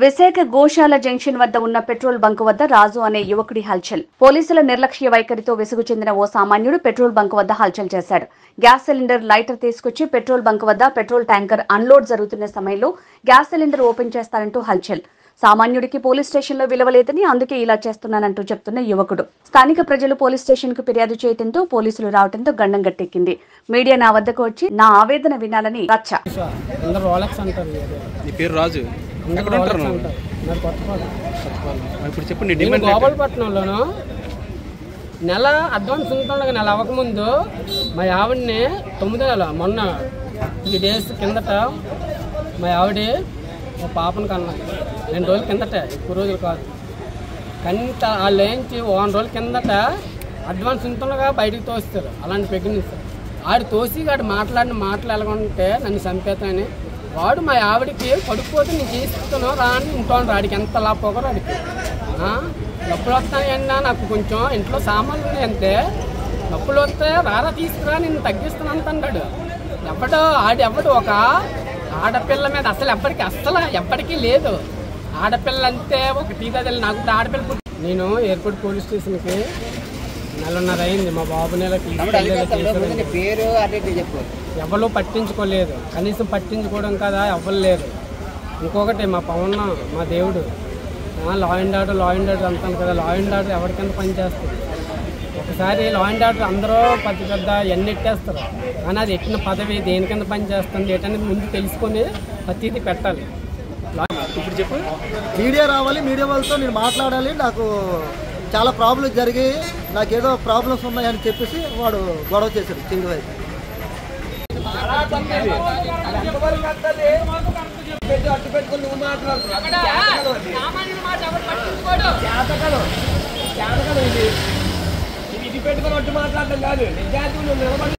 విశాఖ గోశాల junction వద్ద ఉన్న petrol bunk వద్ద రాజు అనే యువకుడి హల్చల్. పోలీసుల నిర్లక్ష్య వైఖరితో విసుగు చెందిన ఓ సామాన్యుడు పెట్రోల్ బంక్ వద్ద హల్చల్ చేశాడు. గ్యాస్ సిలిండర్ లైటర్ తీసుకొచ్చి పెట్రోల్ బంక్ వద్ద పెట్రోల్ ట్యాంకర్ అన్లోడ్ జరుగుతున్న సమయంలో గ్యాస్ సిలిండర్ ఓపెన్ చేస్తారంటూ హల్చల్. సామాన్యుడికి పోలీస్ స్టేషన్లో విలువలేదని, అందుకే ఇలా చేస్తున్నానంటూ చెప్తున్న యువకుడు. స్థానిక ప్రజలు పోలీస్ స్టేషన్ కు ఫిర్యాదు చేయడంతో పోలీసులు రావడంతో గండం గట్టెక్కింది. మీడియా నా వద్దకు వచ్చి నా ఆవేదన వినాలని రచ్చ. గోపాలపట్నంలోను నెల అడ్వాన్స్ ఉంటుండగా నెల అవ్వకముందు మా ఆవిడని 9 నెల మొన్న 3 days కిందట మా ఆవిడ మా పాపను కన్నా 2 రోజుల కిందట, ఎక్కువ రోజులు కాదు. కంత వాళ్ళు ఏంచి 1 రోజుల కిందట అడ్వాన్స్ ఉంటుండగా బయటికి తోస్తారు. అలాంటి ప్రెగ్నెన్సీ ఆడు తోసి ఆడు మాట్లాడిన మాటలు ఎలాగంటే నన్ను చంపేతానని. వాడు మా ఆవిడకి పడిపోతే నేను చేస్తాను రా అని ఉంటాను. ఆడికి ఎంత లాపోకరు ఆడికి. నొప్పులు వస్తాయన్నా నాకు కొంచెం ఇంట్లో సామాన్లు ఉన్నాయంటే నొప్పులు వస్తే రారా తీసుకురా నేను తగ్గిస్తాను అంటాడు. ఆడెవడు ఒక ఆడపిల్ల మీద అసలు ఎప్పటికీ లేదు. ఆడపిల్ల అంటే ఒక టీకాదల్లి నాకు ఆడపిల్ల. నేను ఎయిర్పోర్ట్ పోలీస్ స్టేషన్కి 1.5 అయింది. మా బాబు నెలకి ఎవరు పట్టించుకోలేదు. కనీసం పట్టించుకోవడం కదా ఎవ్వరు లేరు. ఇంకొకటి మా పవన్ మా దేవుడు లా అండ్ ఆర్డర్ అంటాను కదా. లా అండ్ ఆర్డర్ ఎవరికింత పనిచేస్తుంది. ఒకసారి లా అండ్ ఆర్డర్ అందరూ పెద్ద ఎన్ని ఎట్టేస్తారు, కానీ అది ఎట్టిన పదవి దేని కింద పనిచేస్తుంది ఏంటనేది ముందు తెలుసుకొని ప్రతిదీ పెట్టాలి. ఇప్పుడు చెప్పు, మీడియా రావాలి, మీడియా వాళ్ళతో నేను మాట్లాడాలి, నాకు చాలా ప్రాబ్లమ్స్ జరిగి నాకేదో ప్రాబ్లమ్స్ ఉన్నాయని చెప్పేసి వాడు గొడవ చేశాడు. చేయడం అయితే ఇది పెట్టుకొని ఒట్టు మాట్లాడటం కాదు. నిజాయితీ నువ్వు నిలబడి